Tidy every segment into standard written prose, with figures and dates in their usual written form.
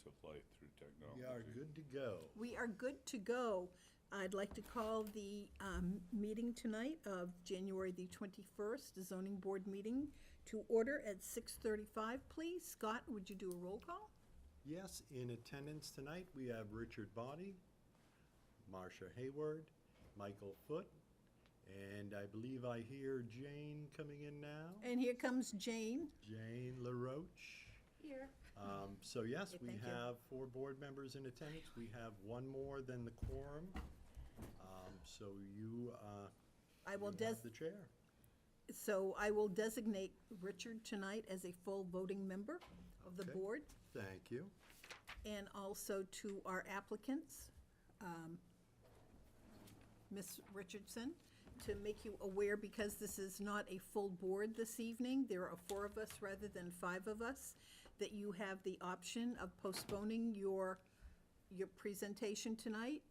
pace of life through technology. We are good to go. We are good to go. I'd like to call the meeting tonight of January the 21st, the zoning board meeting, to order at 6:35, please. Scott, would you do a roll call? Yes, in attendance tonight, we have Richard Body, Marcia Hayward, Michael Foote, and I believe I hear Jane coming in now. And here comes Jane. Jane LaRoche. Here. So yes, Okay, we thank you. have 4 board members in attendance. We have one more than the quorum. So you I will you have the chair. So I will designate Richard tonight as a full voting member of the Okay. board. Thank you. And also to our applicants, Ms. Richardson, to make you aware, because this is not a full board this evening, there are 4 of us rather than 5 of us, that you have the option of postponing your presentation tonight,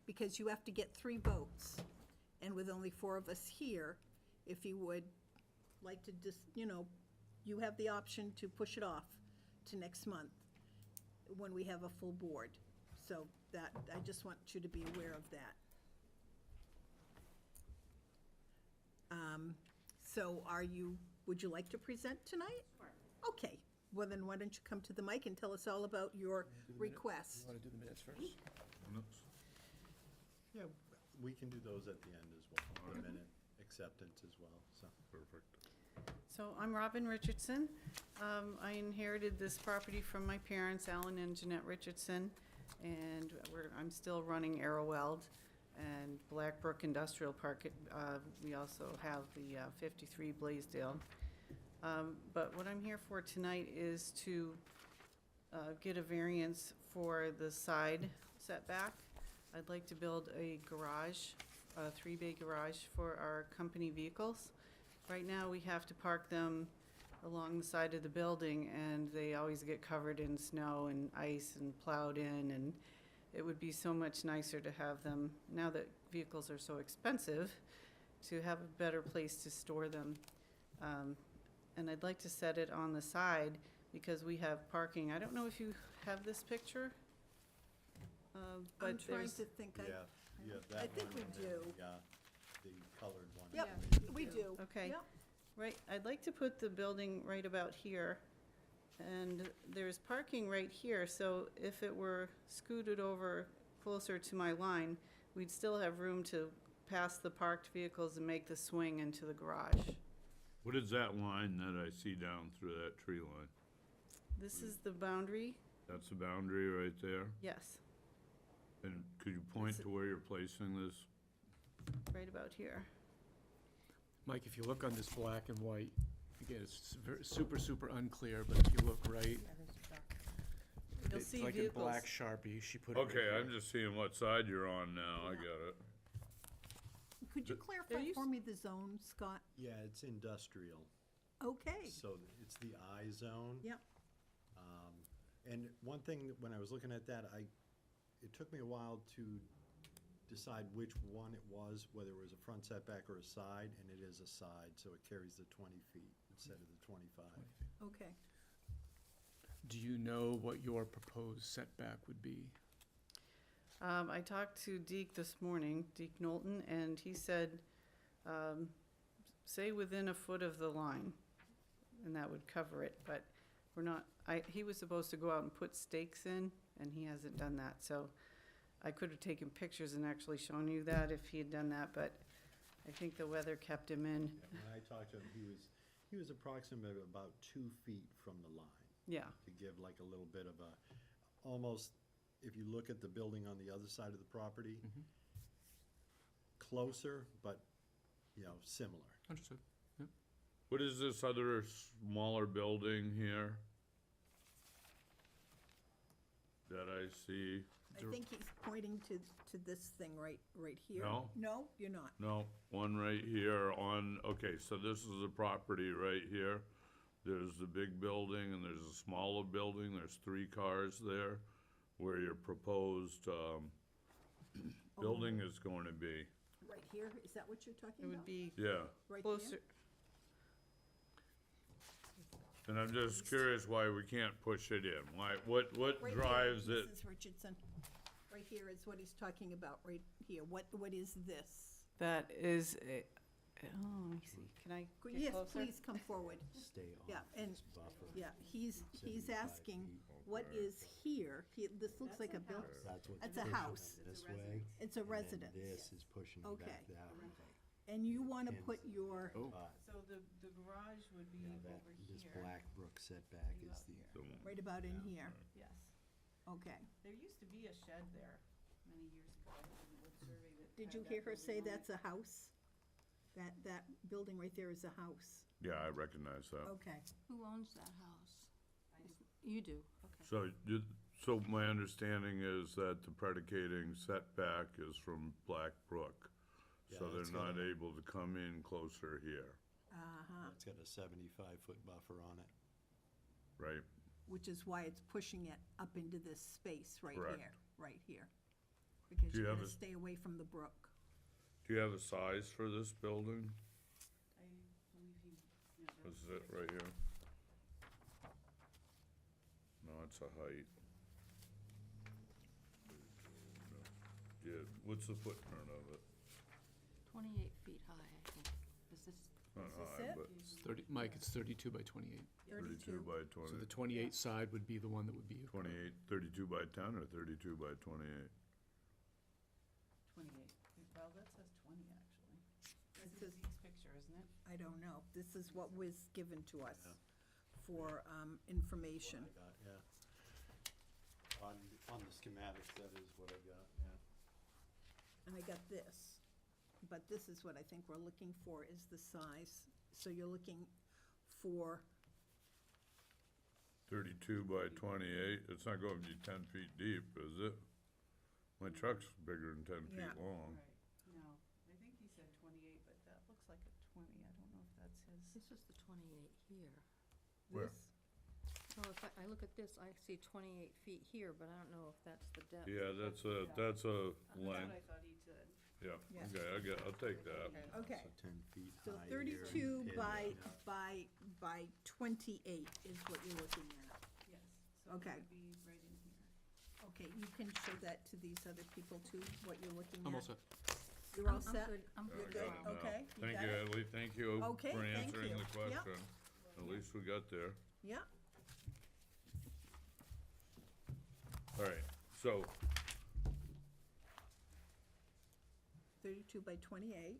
because you have to get 3 votes. And with only 4 of us here, if you would like to just, you have the option to push it off to next month when we have a full board. So that, I just want you to be aware of that. So would you like to present tonight? Sure. Okay, well then why don't you come to the mic and tell us all about your request? You want to do the minutes first? Oops. Yeah, we can do those at the end as well, the minute acceptance as well, so. Perfect. So I'm Robin Richardson. I inherited this property from my parents, Alan and Jeanette Richardson, and I'm still running Arrowweld and Blackbrook Industrial Park. We also have the 53 Blaisdell. But what I'm here for tonight is to get a variance for the side setback. I'd like to build a garage, a 3-bay garage for our company vehicles. Right now, we have to park them along the side of the building, and they always get covered in snow and ice and plowed in, and it would be so much nicer to have them, now that vehicles are so expensive, to have a better place to store them. And I'd like to set it on the side because we have parking. I don't know if you have this picture, but I'm trying there's. to think, Yeah, that I think one we and then do. the colored one. Yep, Yeah, we do. Okay. Yep. Right, I'd like to put the building right about here, and there's parking right here, so if it were scooted over closer to my line, we'd still have room to pass the parked vehicles and make the swing into the garage. What is that line that I see down through that tree line? This is the boundary, That's the boundary right there? yes, And could you point to where you're placing this? right about here. Mike, if you look on this black and white, again, it's super, super unclear, but if you look right, You'll it's see like in vehicles. black Sharpie, she put it right Okay, here. I'm just seeing what side you're on now, I Yeah. got it. Could you There clarify used- for me the zone, Scott? Yeah, it's industrial, Okay, so it's the I zone. yep, And one thing, that when I was looking at that, it took me a while to decide which one it was, whether it was a front setback or a side, and it is a side, so it carries the 20 feet instead of the 25. okay. Do you know what your proposed setback would be? I talked to Deke this morning, Deke Knowlton, and he said, say within a foot of the line, and that would cover it, but we're not, he was supposed to go out and put stakes in, and he hasn't done that, so I could have taken pictures and actually shown you that if he had done that, but I think the weather kept him in. When I talked to him, he was approximately about 2 feet from the line, Yeah, to give like a little bit of almost, if you look at the building on the other side of the property, closer, but, similar. Understood. What is this other smaller building here? That I see? I think he's pointing to this thing right here. No. No, you're not. No, one right here okay, so this is the property right here. There's the big building and there's a smaller building, there's 3 cars there, where your proposed, building is going to be. Right here, is that what you're talking it about? would be Yeah, Right there? closer, And I'm just curious why we can't push it in. Why, what Right here, drives it? Mrs. Richardson, right here is what he's talking about, right here. What is this? That is, let me see, can I get Yes, closer? please come forward. Stay Yeah, off and, this buffer. yeah, he's 75 asking, feet. what is here? This looks like a building. That's what's It's a pushing house. it this way. It's a and then residence. This is pushing it Okay. back that way. And you want to Hence- put your, Oh, But So the garage would be now over that, this here. Black Brook setback is About the, here. The one- right about in here. Yes. Okay. There used to be a shed there many years ago. I don't know what survey that Did had you that hear her building say on it. that's a house? That building right there is a house. Yeah, I recognize that. Okay. Who owns that house? You do, okay. So my understanding is that the predicating setback is from Black Brook. So Yeah, it's they're not got a- able to come in closer here, Uh-huh. it's got a 75-foot buffer on it. right? Which is why it's pushing it up into this space right Correct. here, right here. Because Do you you're have gonna a- stay away from the brook. Do you have a size for this building? I believe he, yeah, that This was is it right here? No, it's a height. Yeah, what's the footprint of it? 28 feet high, I think. Is this, Not Is this high, it? but it's 30, Mike, it's 32 by 28. 32 by So 20, the 28 side would be the one that would be. 28, 32 by 10 or 32 by 28? 28. Well, that says 20, actually. It This says- is Zeke's picture, isn't it? I don't know. This is what was given to us Yeah. for information. What I got, yeah. On the schematics, that is what I got, yeah. And I got this. But this is what I think we're looking for, is the size. So you're looking for, 32 by 28, it's not going to be 10 feet deep, is it? My truck's bigger than 10 Yeah. feet long. Right, no. I think he said 28, but that looks like a 20. I don't know if that's his. this is the 28 here. Where? this. Well, if I look at this, I see 28 feet here, but I don't know if that's the depth. Yeah, that's a That's what length, I thought he said. yeah, Yeah. okay, I'll take that. Okay. So 10 feet high So here. 32 and by, pin. by 28 is what you're looking at. Yes. So Okay. it would be right in here. Okay, you can show that to these other people too, what you're looking at. I'm also, You're all I'm set? good, I'm Yeah, I good. got it now. Okay, you Thank got you, it? Hadley, thank you Okay, for thank answering you. the Yep. question. At least we got there. Yeah, All right, so, 32 by 28.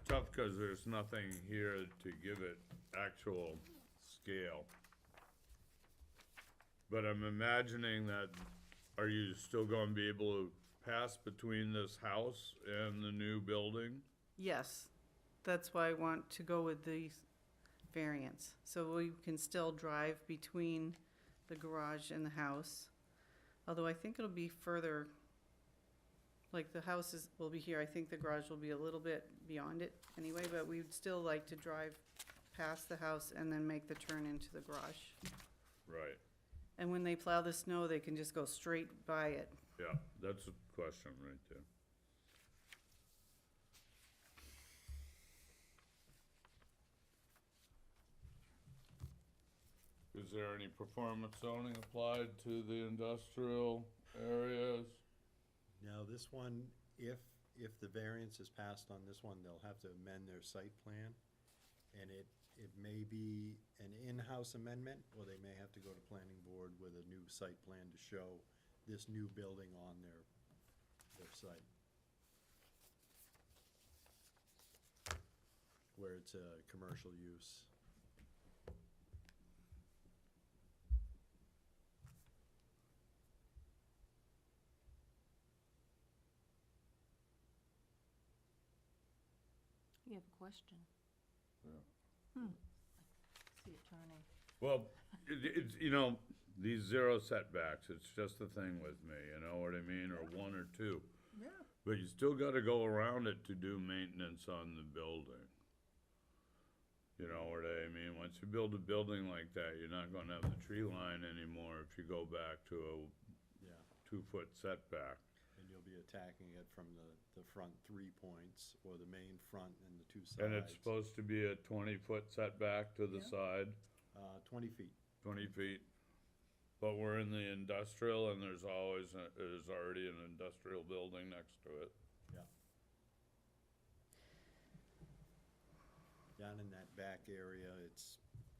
tough because there's nothing here to give it actual scale. But I'm imagining that, are you still gonna be able to pass between this house and the new building? Yes, that's why I want to go with the variance. So we can still drive between the garage and the house. Although I think it'll be further, like the house will be here, I think the garage will be a little bit beyond it anyway, but we'd still like to drive past the house and then make the turn into the garage. Right, And when they plow the snow, they can just go straight by it. yeah, that's a question right there. Is there any performance zoning applied to the industrial areas? Now, this one, if the variance is passed on this one, they'll have to amend their site plan. And it may be an in-house amendment, or they may have to go to planning board with a new site plan to show this new building on their site. Where it's a commercial use. You have a question? Yeah. See attorney. Well, it's, you know, these zero setbacks, it's just the thing with me, you know what I mean, or one or two. Yeah. But you still gotta go around it to do maintenance on the building. You know what I mean? Once you build a building like that, you're not gonna have the tree line anymore if you go back to a Yeah, 2-foot setback. and you'll be attacking it from the front 3 points, or the main front and the 2 sides. And it's supposed to be a 20-foot setback to the Yeah. side, 20 feet. 20 feet. But we're in the industrial and there's already an industrial building next to it. Yeah. Down in that back area,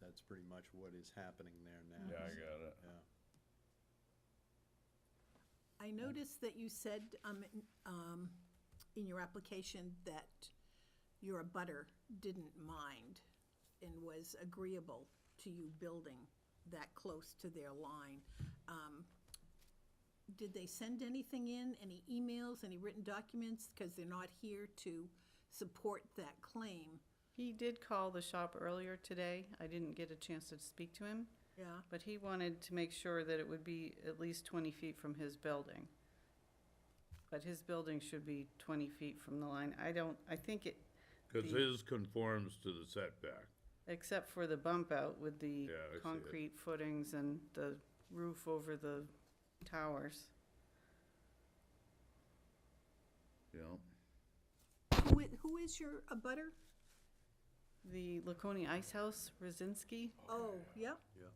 that's pretty much what is happening there now. Yeah, I got it. Yeah. I noticed that you said in your application that your abutter didn't mind and was agreeable to you building that close to their line. Did they send anything in, any emails, any written documents? Because they're not here to support that claim. He did call the shop earlier today. I didn't get a chance to speak to him, Yeah. but he wanted to make sure that it would be at least 20 feet from his building. But his building should be 20 feet from the line. I think it, Cause The- his conforms to the setback. except for the bump out with the Yeah, I see it. concrete footings and the roof over the towers. You know? Who is your abutter? The Laconia Ice House, Rosinski. Oh, yeah? Yeah.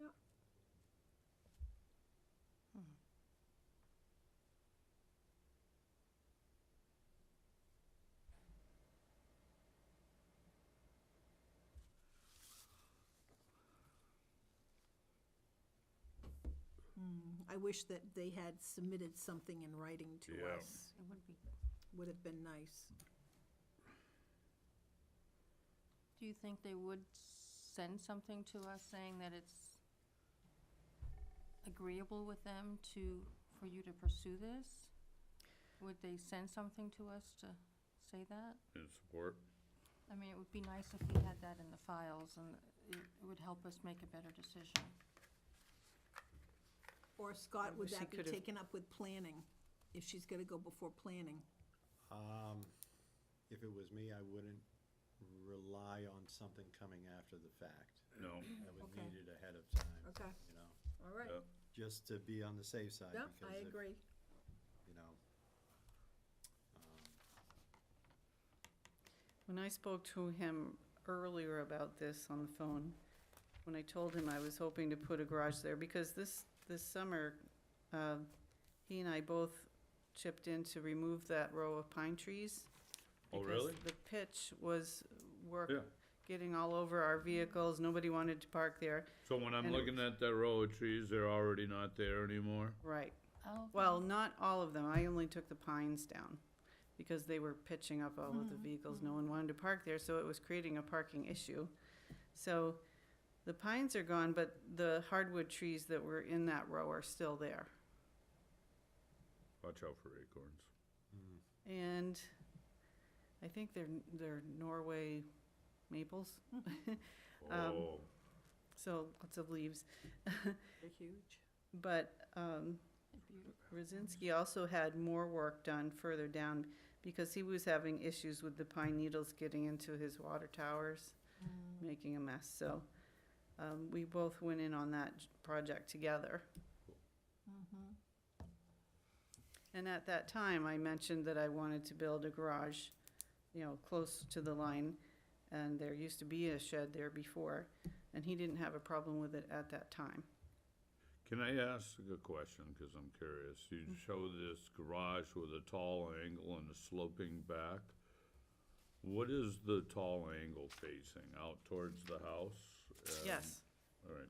Yeah. I wish that they had submitted something in writing to Yeah. us. It would be. Would have been nice. Do you think they would send something to us saying that it's agreeable with them for you to pursue this? Would they send something to us to say that? In support. I mean, it would be nice if we had that in the files, and it would help us make a better decision. Or Scott, would wish he that be could've- taken up with planning, if she's gonna go before planning? If it was me, I wouldn't rely on something coming after the fact. No. I would Okay. need it ahead of time. Okay. You know, All right. Yeah. just to be on the safe side. Yeah, because I if, agree. You know. When I spoke to him earlier about this on the phone, when I told him I was hoping to put a garage there, because this summer, he and I both chipped in to remove that row of pine trees. Oh, really? Because the pitch was Yeah. getting all over our vehicles, nobody wanted to park there. So when I'm And it looking at that row of trees, they're already not there anymore? Right. Oh. Well, not all of them, I only took the pines down, because they were pitching up all of the vehicles, no one wanted to park there, so it was creating a parking issue. So, the pines are gone, but the hardwood trees that were in that row are still there. Watch out for acorns. And I think they're Norway maples, Oh, so lots of leaves. They're huge. But Beautiful. Rosinski also had more work done further down because he was having issues with the pine needles getting into his water towers, making a mess. So we both went in on that project together. And at that time, I mentioned that I wanted to build a garage, close to the line. And there used to be a shed there before, and he didn't have a problem with it at that time. can I ask a question, because I'm curious? You show this garage with a tall angle and a sloping back. What is the tall angle facing? Out towards the house? Yes. All right.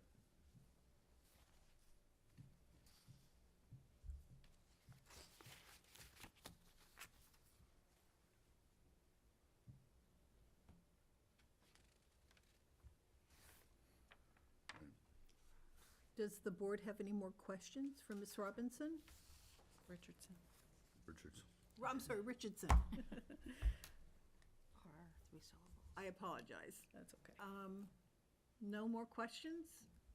Does the board have any more questions for Ms. Robinson? Richardson. Richards. I'm sorry, Richardson. R, 3 syllable. I apologize. That's okay. No more questions?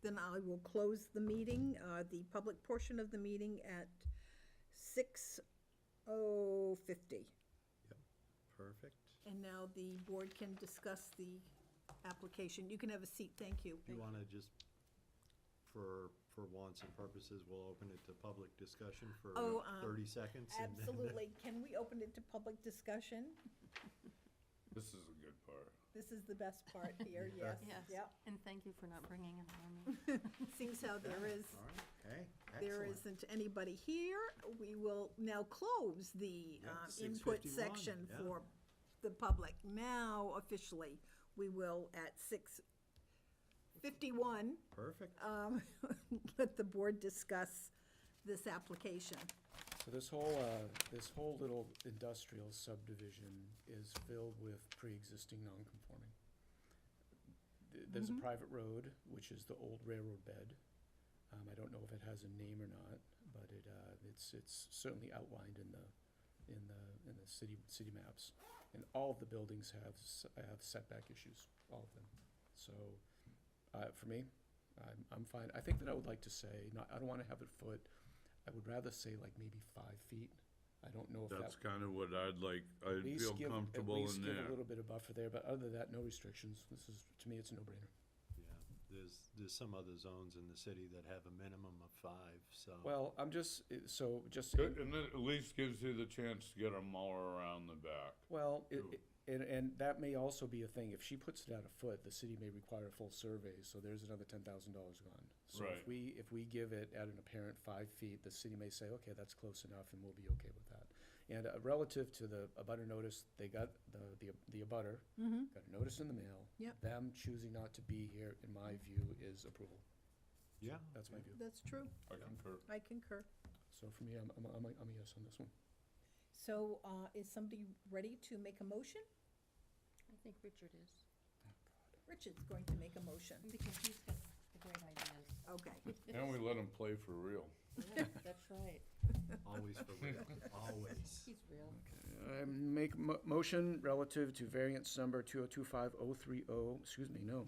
Then I will close the meeting, the public portion of the meeting at 6:50. Perfect. And now the board can discuss the application. You can have a seat, thank you. Do you want to just, for wants and purposes, we'll open it to public discussion for Oh, 30 seconds? and then- Absolutely. Can we open it to public discussion? This is a good part. This is the best part here, yes. Yes, Yep. and thank you for not bringing an army. Seems how there is, All right, okay, there excellent. isn't anybody here. We will now close the Yeah, input 6:51, section yeah. for the public. Now officially, we will at 6:51, Perfect. let the board discuss this application. So this whole little industrial subdivision is filled with pre-existing non-conforming. There's a private road, which is the old railroad bed. I don't know if it has a name or not, but it's certainly outlined in the city maps. And all of the buildings have setback issues, all of them. So, for me, I'm fine. I think that I would like to say, I don't wanna have it foot, I would rather say like maybe 5 feet. I don't know if that. That's kind of what I'd like, I'd At least feel comfortable At least in give a there. little bit of buffer there, but other than that, no restrictions. This is, to me, it's a no-brainer. Yeah, there's some other zones in the city that have a minimum of 5, so. Well, I'm just, Good, and it at least gives you the chance to get a mower around the back. well, True. and that may also be a thing. If she puts it at a foot, the city may require a full survey, so there's another $10,000 gone. So Right. if we give it at an apparent 5 feet, the city may say, okay, that's close enough, and we'll be okay with that. And relative to the abutter notice, they got, the abutter got a notice in the mail. Yep. Them choosing not to be here, in my view, is approval. Yeah. That's my view. That's true. I concur. I concur. So for me, I'm a yes on this one. So, is somebody ready to make a motion? I think Richard is, Richard's going to make a motion. because he's got the great ideas. Okay. And we let them play for real. Yeah, that's right. Always for real, always. He's real. I make motion relative to variance number 2025030, excuse me, no,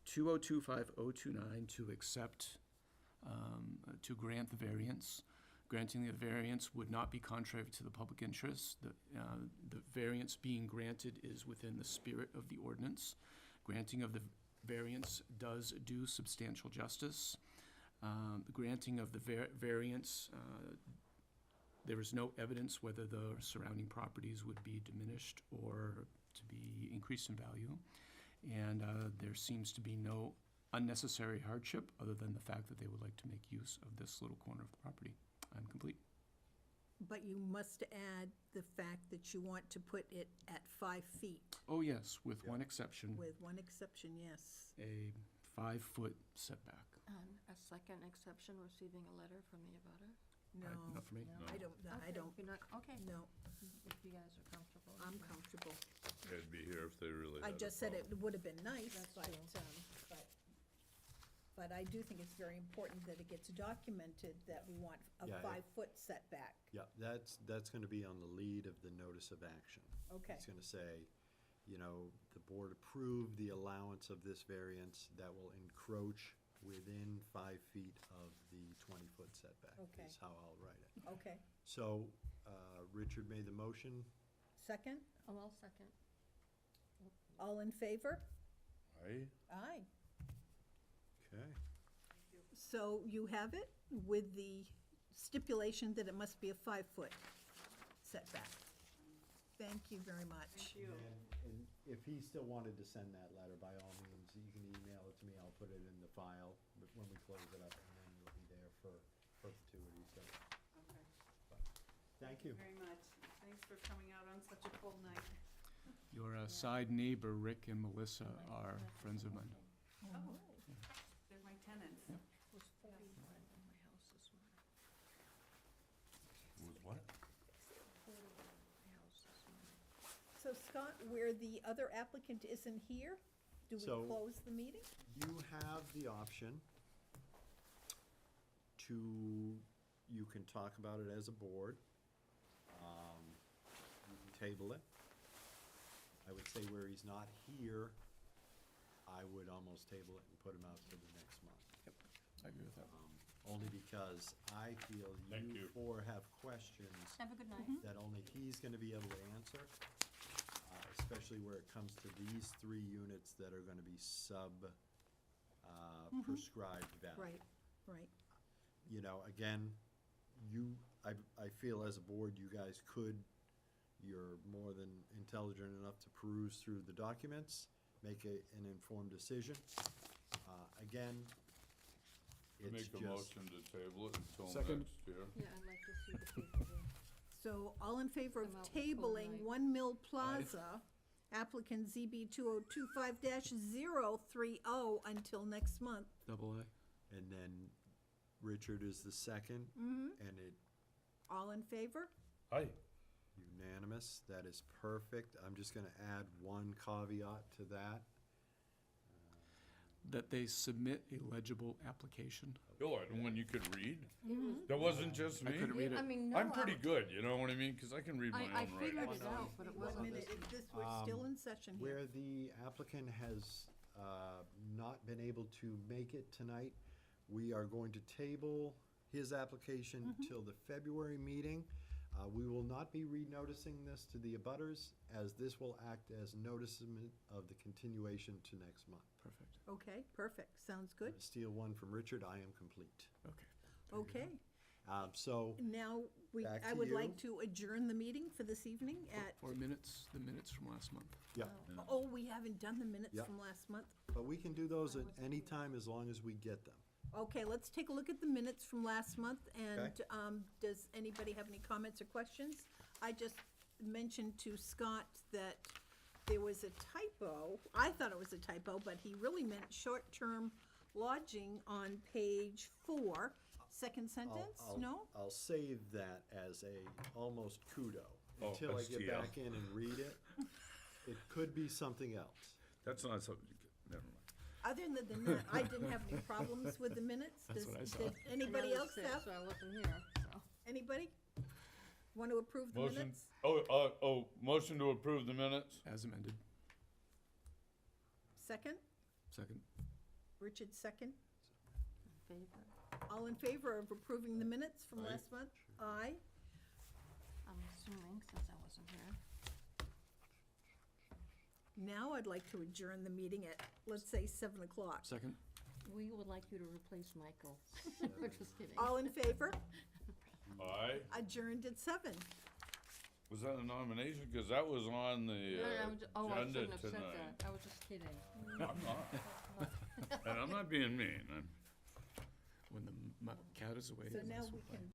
2025029 to accept, to grant the variance. Granting the variance would not be contrary to the public interest. The variance being granted is within the spirit of the ordinance. Granting of the variance does do substantial justice. The granting of the variance, there is no evidence whether the surrounding properties would be diminished or to be increased in value. And there seems to be no unnecessary hardship, other than the fact that they would like to make use of this little corner of the property. I'm complete. But you must add the fact that you want to put it at 5 feet, Oh, yes, with one exception, with one exception, yes. a 5-foot setback. And a second exception, receiving a letter from the abutter? No, Not for me. I don't, I Okay, don't, You're not, okay, no, if you guys are comfortable. I'm comfortable. They'd be here if they really I had a just said it problem. would have been nice, That's but, true. but I do think it's very important that it gets documented that we want a Yeah, 5-foot setback. Yeah, that's gonna be on the lead of the notice of action. Okay, It's gonna say, the board approved the allowance of this variance that will encroach within 5 feet of the 20-foot setback, Okay. is how I'll write it. okay. So, Richard made the motion. Second, Oh, I'll second. all in favor? Aye? Aye. Okay. So you have it with the stipulation that it must be a 5-foot setback. Thank you very much. And if he still wanted to send that letter, by all means, you can email it to me, I'll put it in the file when we close it up, and then it'll be there for perpetuity, so, Okay. thank you. Very much. Thanks for coming out on such a cold night. Your side neighbor, Rick and Melissa, are friends of mine. Oh, they're my tenants. Yep. It was 41 in my house this morning. Was what? 41 in my house this morning. So Scott, where the other applicant isn't here, do we So- close the meeting? You have the option you can talk about it as a board. You can table it. I would say where he's not here, I would almost table it and put him out for the next month. I agree with that. only because I feel Thank you you. four have questions Have a good night. that only he's gonna be able to answer, especially where it comes to these 3 units that are gonna be prescribed value. Right, right. You know, again, I feel as a board, you guys you're more than intelligent enough to peruse through the documents, make an informed decision. Again, it's Make a just, motion to table it until Second. next year. Yeah, I'd like to see the paperwork. So all in favor of Come out with full tabling night. 1 Mill Plaza, applicant ZB 2025-030 until next month? Double A. and then Richard is the second, Mm-hmm. and it All in favor? Aye. unanimous, that is perfect. I'm just gonna add one caveat to that. That they submit a legible application. Oh, and one you could read? That wasn't just I me? couldn't read I it. mean, no. I'm pretty good, you know what I mean? Because I can read my I own figured writing. it out, but it One wasn't minute, this. if this, we're still in session here. Where the applicant has not been able to make it tonight, we are going to table his application till the February meeting. We will not be re-noticing this to the abutters, as this will act as noticement of the continuation to next month. Perfect. Okay, perfect, sounds good. Steal one from Richard, I am complete. Okay. Okay, So, now, Back I to would you. like to adjourn the meeting for this evening at, For minutes, the minutes from last month. yeah, oh, we haven't done the minutes Yeah. from last month? but we can do those at any time as long as we get them. Okay, let's take a look at the minutes from last month, and, Okay. does anybody have any comments or questions? I just mentioned to Scott that there was a typo, I thought it was a typo, but he really meant short-term lodging on page 4, second sentence, no? I'll save that as a almost kudo Oh, until I get STL. back in and read it. It could be something else. That's not something, you could- never mind. Other than that, I didn't have any problems with the minutes. That's what I saw. Did anybody And I else was sick, have? So I wasn't here, so. Anybody? Want to approve the Motion, minutes? motion to approve the minutes? As amended. Second? Second. Richard, second. Favor. All in favor of approving the minutes from Aye. last month? Aye. I'm assuming, since I wasn't here. Now I'd like to adjourn the meeting at, let's say, 7 o'clock. Second. We would like you to replace Michael. We're just kidding. All in favor? Aye. Adjourned at 7. Was that a nomination? Because that was on the Oh, I agenda shouldn't have said tonight. that. I was just kidding. I'm not. And I'm not being mean. When the cat is away. So now mice will we play. can